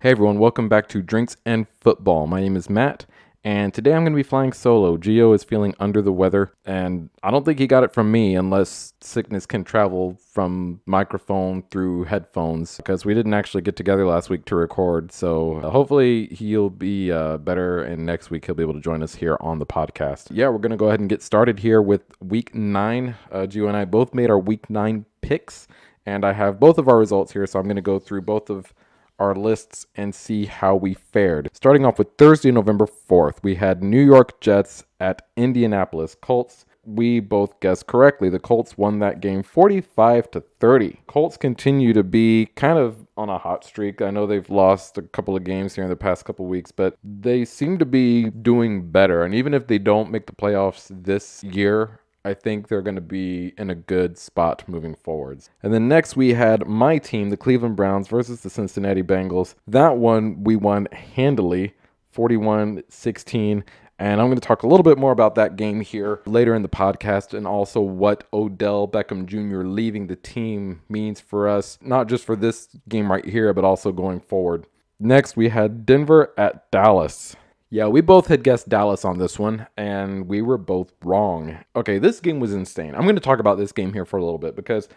Hey everyone, welcome back to Drinks and Football. My name is Matt, and today I'm going to be flying solo. Gio is feeling under the weather, and I don't think he got it from me unless sickness can travel from microphone through headphones, because we didn't actually get together last week to record. So hopefully he'll be better, and next week he'll be able to join us here on the podcast. Yeah, we're going to go ahead and get started here with Week 9. Gio and I both made our Week 9 picks, and I have both of our results here, so I'm going to go through both of our lists and see how we fared. Starting off with Thursday, November 4th, we had New York Jets at Indianapolis Colts. We both guessed correctly. The Colts won that game 45-30. Colts continue to be kind of on a hot streak. I know they've lost a couple of games here in the past couple of weeks, but they seem to be doing better. And even if they don't make the playoffs this year, I think they're going to be in a good spot moving forwards. And then next we had my team, the Cleveland Browns versus the Cincinnati Bengals. That one we won handily, 41-16. And I'm going to talk a little bit more about that game here later in the podcast, and also what Odell Beckham Jr. leaving the team means for us, not just for this game right here, but also going forward. Next we had Denver at Dallas. Yeah, we both had guessed Dallas on this one, and we were both wrong. Okay, this game was insane. I'm going to talk about this game here for a little bit because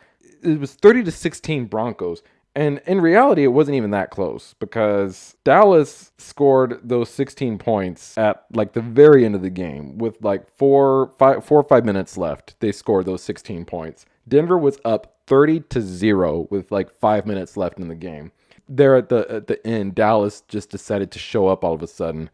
it was 30-16 Broncos, and in reality, it wasn't even that close because Dallas scored those 16 points at like the very end of the game with like 4 or 5 minutes left. They scored those 16 points. Denver was up 30-0 with like 5 minutes left in the game. There at the end, Dallas just decided to show up all of a sudden.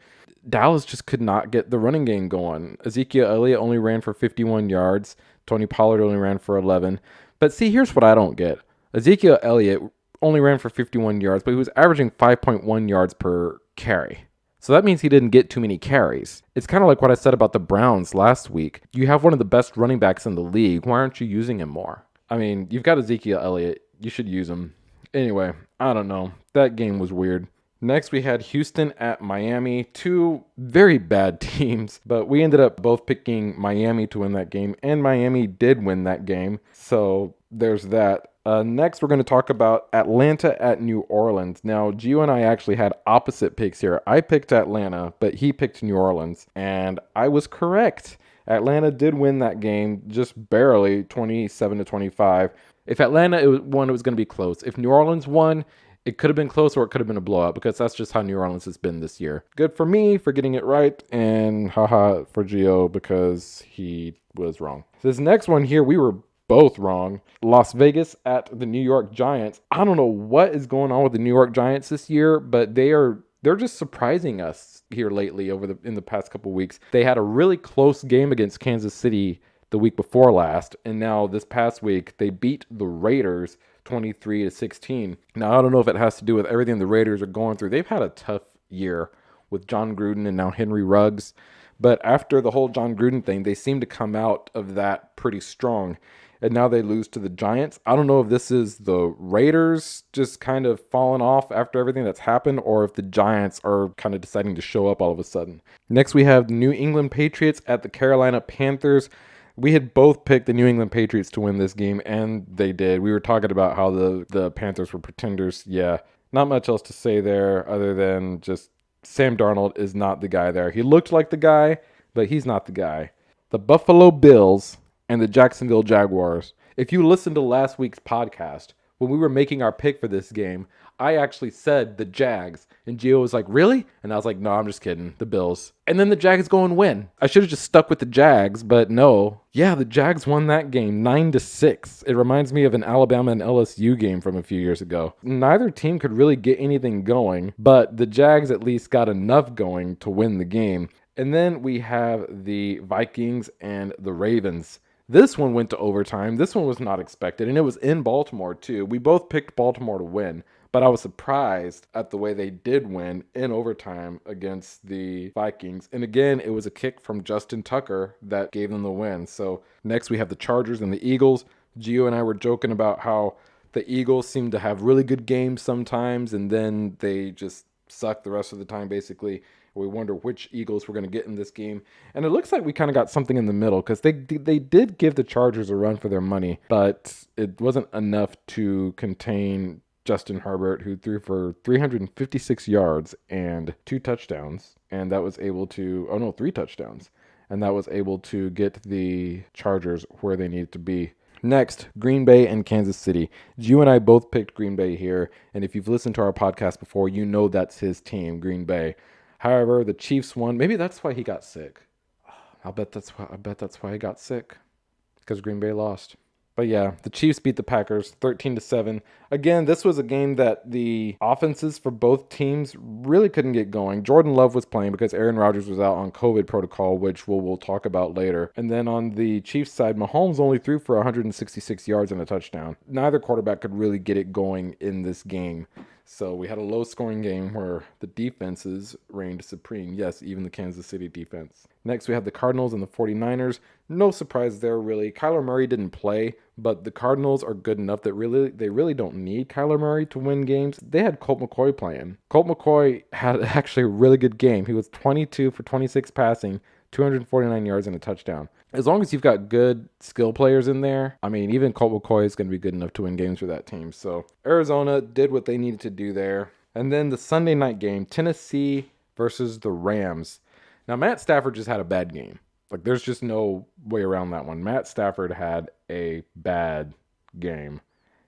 Dallas just could not get the running game going. Ezekiel Elliott only ran for 51 yards. Tony Pollard only ran for 11. But see, here's what I don't get. Ezekiel Elliott only ran for 51 yards, but he was averaging 5.1 yards per carry. So that means he didn't get too many carries. It's kind of like what I said about the Browns last week. You have one of the best running backs in the league. Why aren't you using him more? I mean, you've got Ezekiel Elliott. You should use him. Anyway, I don't know. That game was weird. Next, we had Houston at Miami, two very bad teams, but we ended up both picking Miami to win that game, and Miami did win that game, so there's that. Next, we're going to talk about Atlanta at New Orleans. Now, Gio and I actually had opposite picks here. I picked Atlanta, but he picked New Orleans, and I was correct. Atlanta did win that game just barely, 27-25. If Atlanta won, it was going to be close. If New Orleans won, it could have been close, or it could have been a blowout, because that's just how New Orleans has been this year. Good for me for getting it right, and haha for Gio because he was wrong. This next one here, we were both wrong. Las Vegas at the New York Giants. I don't know what is going on with the New York Giants this year, but they're just surprising us here lately in the past couple weeks. They had a really close game against Kansas City the week before last, and now this past week they beat the Raiders 23-16. Now, I don't know if it has to do with everything the Raiders are going through. They've had a tough year with John Gruden and now Henry Ruggs. But after the whole John Gruden thing, they seem to come out of that pretty strong. And now they lose to the Giants. I don't know if this is the Raiders just kind of falling off after everything that's happened, or if the Giants are kind of deciding to show up all of a sudden. Next, we have the New England Patriots at the Carolina Panthers. We had both picked the New England Patriots to win this game, and they did. We were talking about how the Panthers were pretenders. Yeah, not much else to say there other than just Sam Darnold is not the guy there. He looked like the guy, but he's not the guy. The Buffalo Bills and the Jacksonville Jaguars. If you listened to last week's podcast, when we were making our pick for this game, I actually said the Jags. And Gio was like, really? And I was like, no, I'm just kidding. The Bills. And then the Jags go and win. I should have just stuck with the Jags, but no. Yeah, the Jags won that game 9-6. It reminds me of an Alabama and LSU game from a few years ago. Neither team could really get anything going, but the Jags at least got enough going to win the game. And then we have the Vikings and the Ravens. This one went to overtime. This one was not expected, and it was in Baltimore too. We both picked Baltimore to win, but I was surprised at the way they did win in overtime against the Vikings. And again, it was a kick from Justin Tucker that gave them the win. So next we have the Chargers and the Eagles. Gio and I were joking about how the Eagles seem to have really good games sometimes, and then they just suck the rest of the time basically. We wonder which Eagles we're going to get in this game. And it looks like we kind of got something in the middle because they did give the Chargers a run for their money, but it wasn't enough to contain Justin Herbert, who threw for 356 yards and 2 touchdowns. And that was able to, 3 touchdowns. And that was able to get the Chargers where they needed to be. Next, Green Bay and Kansas City. You and I both picked Green Bay here. And if you've listened to our podcast before, you know that's his team, Green Bay. However, the Chiefs won. Maybe that's why he got sick. I bet that's why he got sick. Because Green Bay lost. But yeah, the Chiefs beat the Packers 13-7. Again, this was a game that the offenses for both teams really couldn't get going. Jordan Love was playing because Aaron Rodgers was out on COVID protocol, which we'll talk about later. And then on the Chiefs side, Mahomes only threw for 166 yards and a touchdown. Neither quarterback could really get it going in this game. So we had a low-scoring game where the defenses reigned supreme. Yes, even the Kansas City defense. Next, we have the Cardinals and the 49ers. No surprise there, really. Kyler Murray didn't play, but the Cardinals are good enough that they really don't need Kyler Murray to win games. They had Colt McCoy playing. Colt McCoy had actually a really good game. He was 22 for 26 passing, 249 yards and a touchdown. As long as you've got good skill players in there, I mean, even Colt McCoy is going to be good enough to win games for that team. So Arizona did what they needed to do there. And then the Sunday night game, Tennessee versus the Rams. Now, Matt Stafford just had a bad game. Like, there's just no way around that one. Matt Stafford had a bad game.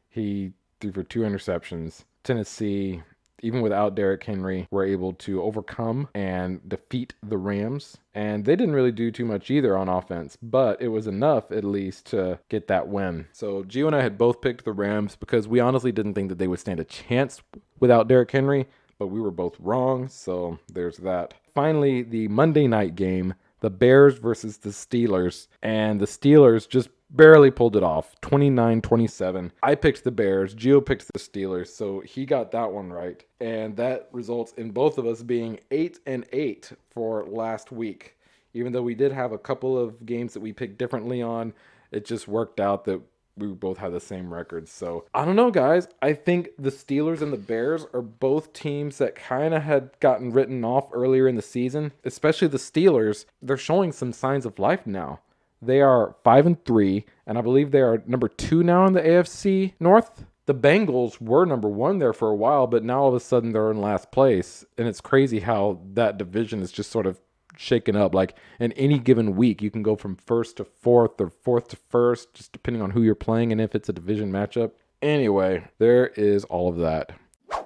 He threw for 2 interceptions. Tennessee, even without Derrick Henry, were able to overcome and defeat the Rams. And they didn't really do too much either on offense, but it was enough at least to get that win. So Gio and I had both picked the Rams because we honestly didn't think that they would stand a chance without Derrick Henry, but we were both wrong, so there's that. Finally, the Monday night game, the Bears versus the Steelers, and the Steelers just barely pulled it off, 29-27. I picked the Bears. Gio picked the Steelers, so he got that one right. And that results in both of us being 8-8 for last week. Even though we did have a couple of games that we picked differently on, it just worked out that we both had the same records. So I don't know, guys. I think the Steelers and the Bears are both teams that kind of had gotten written off earlier in the season. Especially the Steelers. They're showing some signs of life now. They are 5-3, and I believe they are number 2 now in the AFC North. The Bengals were number 1 there for a while, but now all of a sudden they're in last place. And it's crazy how that division is just sort of shaken up. Like, in any given week, you can go from 1st to 4th or 4th to 1st, just depending on who you're playing and if it's a division matchup. Anyway, there is all of that. All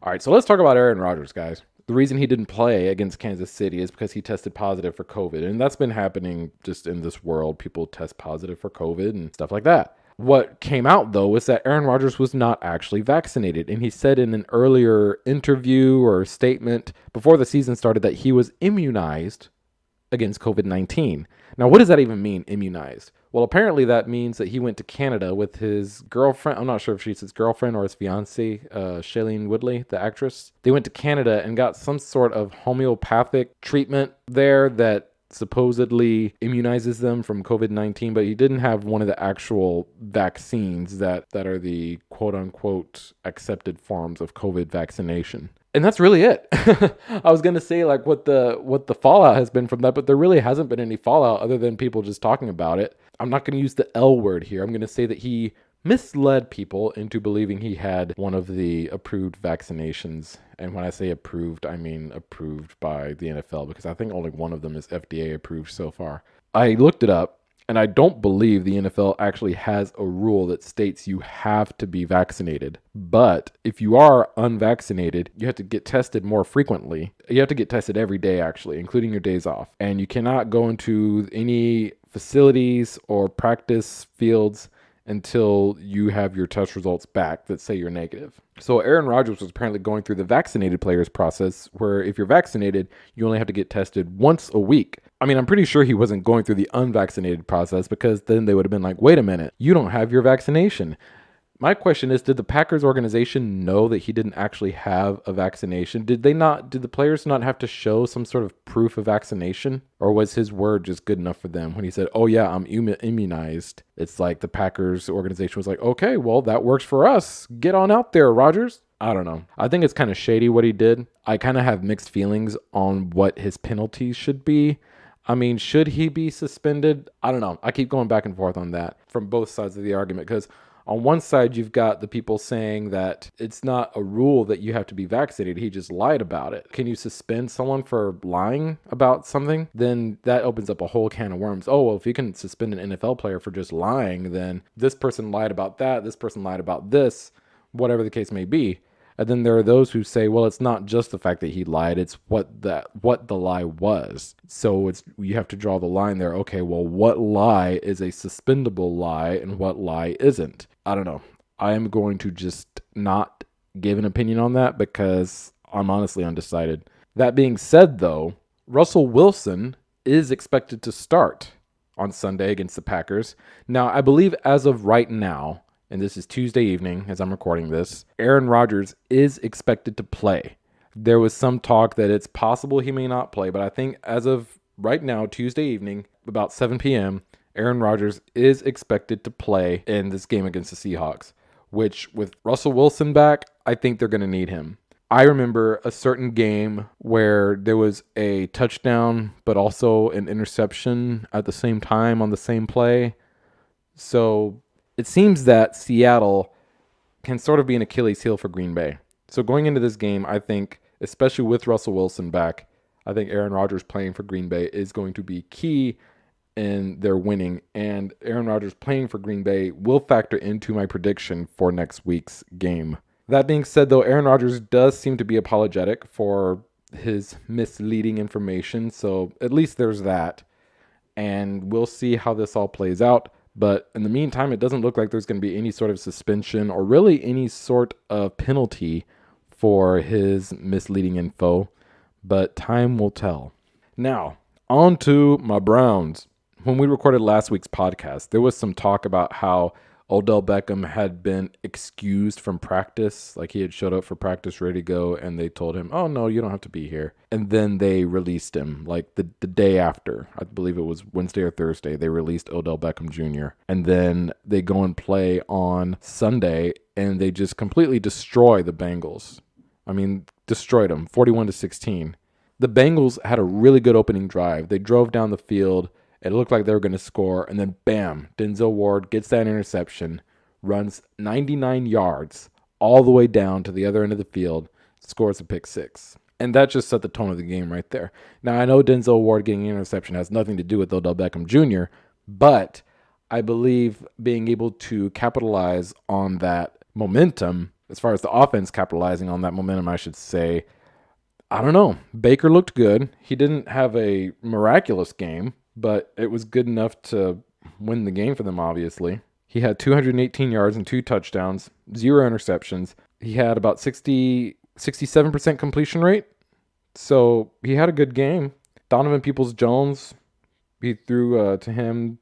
right, so let's talk about Aaron Rodgers, guys. The reason he didn't play against Kansas City is because he tested positive for COVID. And that's been happening just in this world. People test positive for COVID and stuff like that. What came out, though, was that Aaron Rodgers was not actually vaccinated. And he said in an earlier interview or statement before the season started that he was immunized against COVID-19. Now, what does that even mean, immunized? Well, apparently that means that he went to Canada with his girlfriend. I'm not sure if she's his girlfriend or his fiancée, Shailene Woodley, the actress. They went to Canada and got some sort of homeopathic treatment there that supposedly immunizes them from COVID-19, but he didn't have one of the actual vaccines that are the quote-unquote accepted forms of COVID vaccination. And that's really it. I was going to say like what the fallout has been from that, but there really hasn't been any fallout other than people just talking about it. I'm not going to use the L word here. I'm going to say that he misled people into believing he had one of the approved vaccinations. And when I say approved, I mean approved by the NFL, because I think only one of them is FDA approved so far. I looked it up, and I don't believe the NFL actually has a rule that states you have to be vaccinated. But if you are unvaccinated, you have to get tested more frequently. You have to get tested every day, actually, including your days off. And you cannot go into any facilities or practice fields until you have your test results back that say you're negative. So Aaron Rodgers was apparently going through the vaccinated players process, where if you're vaccinated, you only have to get tested once a week. I mean, I'm pretty sure he wasn't going through the unvaccinated process, because then they would have been like, wait a minute, you don't have your vaccination. My question is, did the Packers organization know that he didn't actually have a vaccination? Did the players not have to show some sort of proof of vaccination? Or was his word just good enough for them when he said, oh yeah, I'm immunized? It's like the Packers organization was like, okay, well, that works for us. Get on out there, Rodgers. I don't know. I think it's kind of shady what he did. I kind of have mixed feelings on what his penalties should be. I mean, should he be suspended? I don't know. I keep going back and forth on that from both sides of the argument, because On one side, you've got the people saying that it's not a rule that you have to be vaccinated. He just lied about it. Can you suspend someone for lying about something? Then that opens up a whole can of worms. Oh, well, if you can suspend an NFL player for just lying, then this person lied about that, this person lied about this, whatever the case may be. And then there are those who say, well, it's not just the fact that he lied, it's what the lie was. So you have to draw the line there. Okay, well, what lie is a suspendable lie and what lie isn't? I don't know. I am going to just not give an opinion on that because I'm honestly undecided. That being said, though, Russell Wilson is expected to start on Sunday against the Packers. Now, I believe as of right now, and this is Tuesday evening as I'm recording this, Aaron Rodgers is expected to play. There was some talk that it's possible he may not play, but I think as of right now, Tuesday evening, about 7 p.m., Aaron Rodgers is expected to play in this game against the Seahawks, which with Russell Wilson back, I think they're going to need him. I remember a certain game where there was a touchdown, but also an interception at the same time on the same play. So it seems that Seattle can sort of be an Achilles heel for Green Bay. So going into this game, I think, especially with Russell Wilson back, I think Aaron Rodgers playing for Green Bay is going to be key in their winning. And Aaron Rodgers playing for Green Bay will factor into my prediction for next week's game. That being said, though, Aaron Rodgers does seem to be apologetic for his misleading information. So at least there's that. And we'll see how this all plays out. But in the meantime, it doesn't look like there's going to be any sort of suspension or really any sort of penalty for his misleading info. But time will tell. Now, on to my Browns. When we recorded last week's podcast, there was some talk about how Odell Beckham had been excused from practice. Like he had showed up for practice ready to go and they told him, oh no, you don't have to be here. And then they released him like the day after. I believe it was Wednesday or Thursday. They released Odell Beckham Jr. And then they go and play on Sunday and they just completely destroy the Bengals. I mean, destroyed them 41-16. The Bengals had a really good opening drive. They drove down the field. It looked like they were going to score, and then bam, Denzel Ward gets that interception, runs 99 yards all the way down to the other end of the field, scores a pick six. And that just set the tone of the game right there. Now, I know Denzel Ward getting an interception has nothing to do with Odell Beckham Jr., but I believe being able to capitalize on that momentum, as far as the offense capitalizing on that momentum, I should say, I don't know. Baker looked good. He didn't have a miraculous game, but it was good enough to win the game for them, obviously. He had 218 yards and 2 touchdowns, 0 interceptions. He had about 67% completion rate, so he had a good game. Donovan Peoples-Jones, he threw to him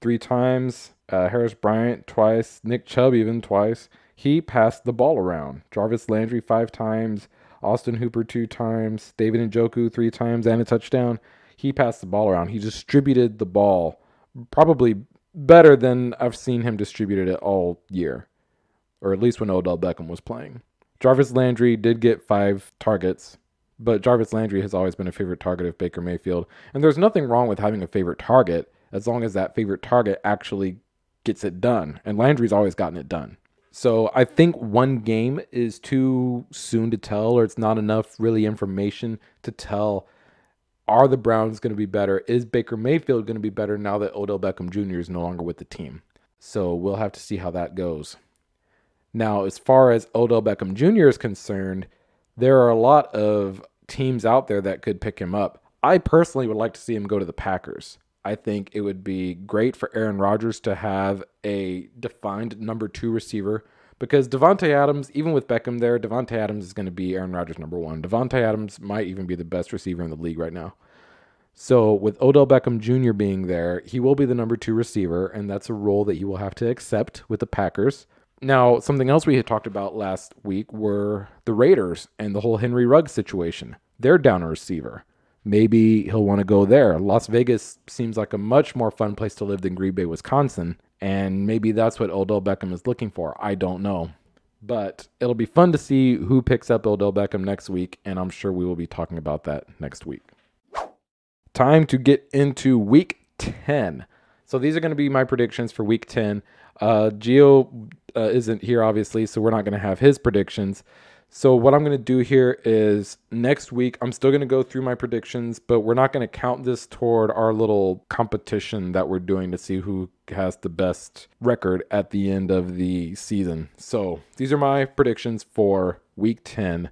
3 times. Harris Bryant twice. Nick Chubb even twice. He passed the ball around. Jarvis Landry 5 times. Austin Hooper 2 times. David Njoku 3 times and a touchdown. He passed the ball around. He distributed the ball probably better than I've seen him distribute it all year, or at least when Odell Beckham was playing. Jarvis Landry did get 5 targets, but Jarvis Landry has always been a favorite target of Baker Mayfield, and there's nothing wrong with having a favorite target as long as that favorite target actually gets it done, and Landry's always gotten it done. So I think one game is too soon to tell, or it's not enough really information to tell. Are the Browns going to be better? Is Baker Mayfield going to be better now that Odell Beckham Jr. is no longer with the team? So we'll have to see how that goes. Now, as far as Odell Beckham Jr. is concerned, there are a lot of teams out there that could pick him up. I personally would like to see him go to the Packers. I think it would be great for Aaron Rodgers to have a defined number 2 receiver, because Davante Adams, even with Beckham there, Davante Adams is going to be Aaron Rodgers' number 1. Davante Adams might even be the best receiver in the league right now. So with Odell Beckham Jr. being there, he will be the number 2 receiver, and that's a role that he will have to accept with the Packers. Now, something else we had talked about last week were the Raiders and the whole Henry Ruggs situation. They're down a receiver. Maybe he'll want to go there. Las Vegas seems like a much more fun place to live than Green Bay, Wisconsin. And maybe that's what Odell Beckham is looking for. I don't know. But it'll be fun to see who picks up Odell Beckham next week, and I'm sure we will be talking about that next week. Time to get into Week 10. So these are going to be my predictions for Week 10. Gio isn't here, obviously, so we're not going to have his predictions. So what I'm going to do here is next week, I'm still going to go through my predictions, but we're not going to count this toward our little competition that we're doing to see who has the best record at the end of the season. So these are my predictions for week 10.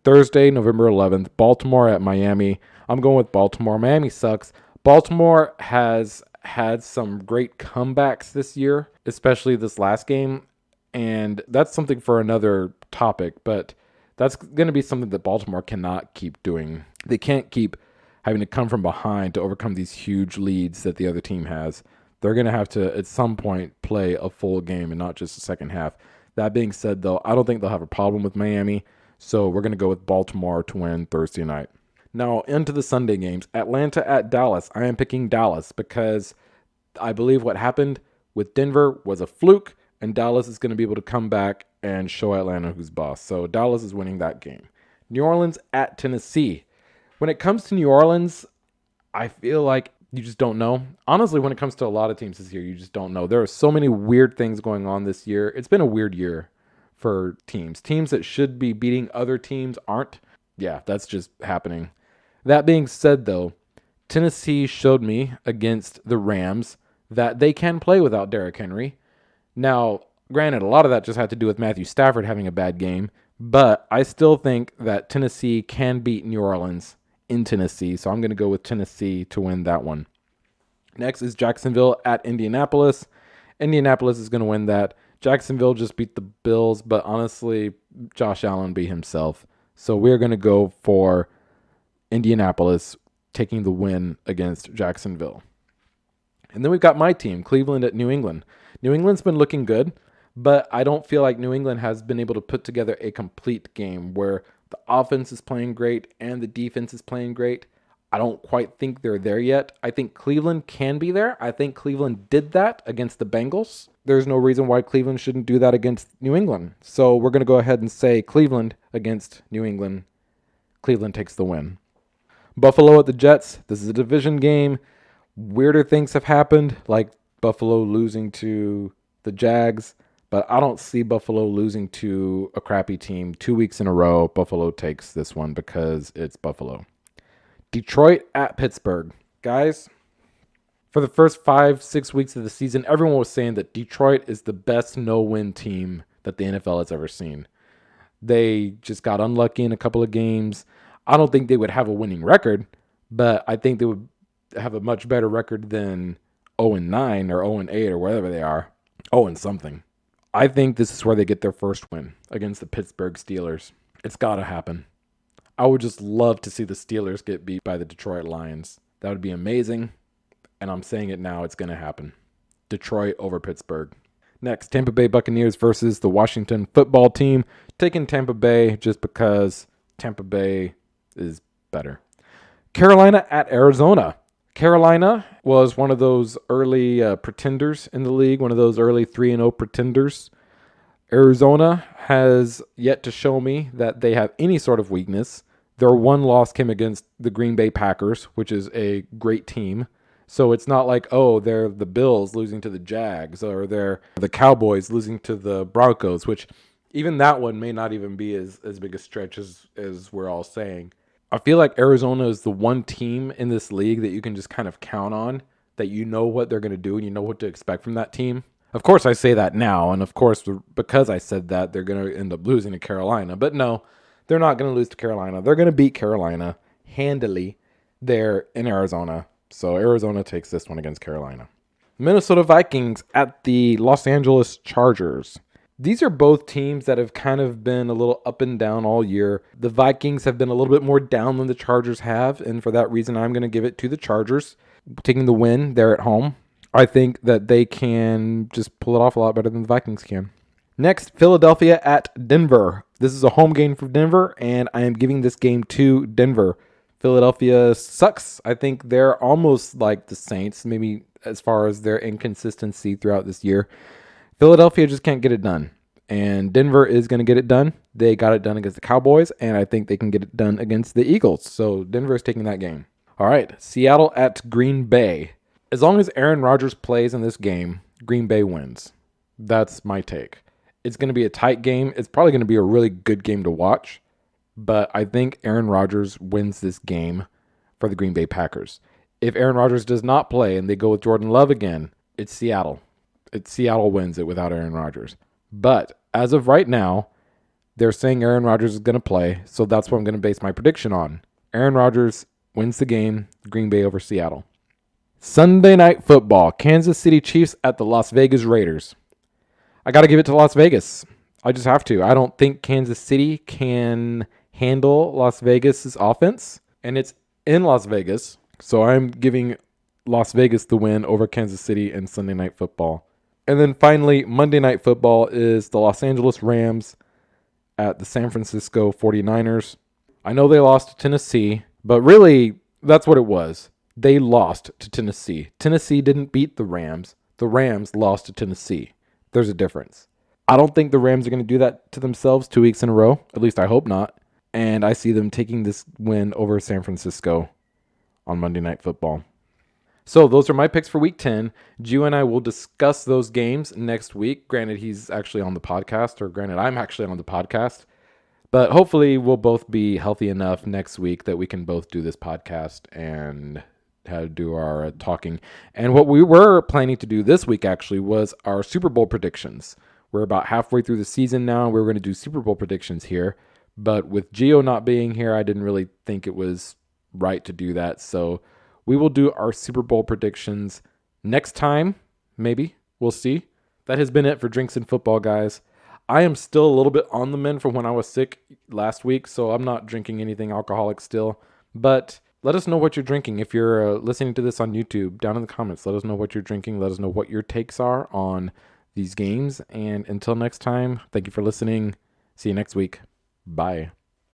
Thursday, November 11th, Baltimore at Miami. I'm going with Baltimore. Miami sucks. Baltimore has had some great comebacks this year, especially this last game. And that's something for another topic, but that's going to be something that Baltimore cannot keep doing. They can't keep having to come from behind to overcome these huge leads that the other team has. They're going to have to, at some point, play a full game and not just a second half. That being said, though, I don't think they'll have a problem with Miami, so we're going to go with Baltimore to win Thursday night. Now, into the Sunday games. Atlanta at Dallas. I am picking Dallas because I believe what happened with Denver was a fluke, and Dallas is going to be able to come back and show Atlanta who's boss. So Dallas is winning that game. New Orleans at Tennessee. When it comes to New Orleans, I feel like you just don't know. Honestly, when it comes to a lot of teams this year, you just don't know. There are so many weird things going on this year. It's been a weird year for teams. Teams that should be beating other teams aren't. Yeah, that's just happening. That being said, though, Tennessee showed me against the Rams that they can play without Derrick Henry. Now, granted, a lot of that just had to do with Matthew Stafford having a bad game, but I still think that Tennessee can beat New Orleans in Tennessee, so I'm going to go with Tennessee to win that one. Next is Jacksonville at Indianapolis. Indianapolis is going to win that. Jacksonville just beat the Bills, but honestly, Josh Allen beat himself. So we're going to go for Indianapolis taking the win against Jacksonville. And then we've got my team, Cleveland at New England. New England's been looking good, but I don't feel like New England has been able to put together a complete game where the offense is playing great and the defense is playing great. I don't quite think they're there yet. I think Cleveland can be there. I think Cleveland did that against the Bengals. There's no reason why Cleveland shouldn't do that against New England. So we're going to go ahead and say Cleveland against New England. Cleveland takes the win. Buffalo at the Jets. This is a division game. Weirder things have happened, like Buffalo losing to the Jags, but I don't see Buffalo losing to a crappy team 2 weeks in a row. Buffalo takes this one because it's Buffalo. Detroit at Pittsburgh. Guys, for the first 5-6 weeks of the season, everyone was saying that Detroit is the best no-win team that the NFL has ever seen. They just got unlucky in a couple of games. I don't think they would have a winning record, but I think they would have a much better record than 0-9 or 0-8 or whatever they are. 0-something. I think this is where they get their first win against the Pittsburgh Steelers. It's got to happen. I would just love to see the Steelers get beat by the Detroit Lions. That would be amazing. And I'm saying it now, it's going to happen. Detroit over Pittsburgh. Next, Tampa Bay Buccaneers versus the Washington football team. Taking Tampa Bay just because Tampa Bay is better. Carolina at Arizona. Carolina was one of those early pretenders in the league, one of those early 3-0 pretenders. Arizona has yet to show me that they have any sort of weakness. Their one loss came against the Green Bay Packers, which is a great team. So it's not like, oh, they're the Bills losing to the Jags, or they're the Cowboys losing to the Broncos, which even that one may not even be as big a stretch as we're all saying. I feel like Arizona is the one team in this league that you can just kind of count on, that you know what they're going to do and you know what to expect from that team. Of course, I say that now, and of course, because I said that, they're going to end up losing to Carolina. But no, they're not going to lose to Carolina. They're going to beat Carolina handily there in Arizona. So Arizona takes this one against Carolina. Minnesota Vikings at the Los Angeles Chargers. These are both teams that have kind of been a little up and down all year. The Vikings have been a little bit more down than the Chargers have, and for that reason, I'm going to give it to the Chargers, taking the win there at home. I think that they can just pull it off a lot better than the Vikings can. Next, Philadelphia at Denver. This is a home game for Denver, and I am giving this game to Denver. Philadelphia sucks. I think they're almost like the Saints, maybe as far as their inconsistency throughout this year. Philadelphia just can't get it done, and Denver is going to get it done. They got it done against the Cowboys, and I think they can get it done against the Eagles. So Denver is taking that game. All right, Seattle at Green Bay. As long as Aaron Rodgers plays in this game, Green Bay wins. That's my take. It's going to be a tight game. It's probably going to be a really good game to watch. But I think Aaron Rodgers wins this game for the Green Bay Packers. If Aaron Rodgers does not play and they go with Jordan Love again, it's Seattle. Seattle wins it without Aaron Rodgers. But as of right now, they're saying Aaron Rodgers is going to play, so that's what I'm going to base my prediction on. Aaron Rodgers wins the game, Green Bay over Seattle. Sunday Night Football, Kansas City Chiefs at the Las Vegas Raiders. I got to give it to Las Vegas. I just have to. I don't think Kansas City can handle Las Vegas's offense, and it's in Las Vegas, so I'm giving Las Vegas the win over Kansas City in Sunday Night Football. And then finally, Monday Night Football is the Los Angeles Rams at the San Francisco 49ers. I know they lost to Tennessee, but really, that's what it was. They lost to Tennessee. Tennessee didn't beat the Rams. The Rams lost to Tennessee. There's a difference. I don't think the Rams are going to do that to themselves 2 weeks in a row. At least I hope not. And I see them taking this win over San Francisco on Monday Night Football. So those are my picks for Week 10. Gio and I will discuss those games next week. Granted, he's actually on the podcast, or granted, I'm actually on the podcast. But hopefully we'll both be healthy enough next week that we can both do this podcast and do our talking. And what we were planning to do this week actually was our Super Bowl predictions. We're about halfway through the season now, and we were going to do Super Bowl predictions here. But with Gio not being here, I didn't really think it was right to do that. So we will do our Super Bowl predictions next time, maybe. We'll see. That has been it for Drinks and Football, guys. I am still a little bit on the mend from when I was sick last week, so I'm not drinking anything alcoholic still. But let us know what you're drinking. If you're listening to this on YouTube, down in the comments, let us know what you're drinking. Let us know what your takes are on these games. And until next time, thank you for listening. See you next week. Bye.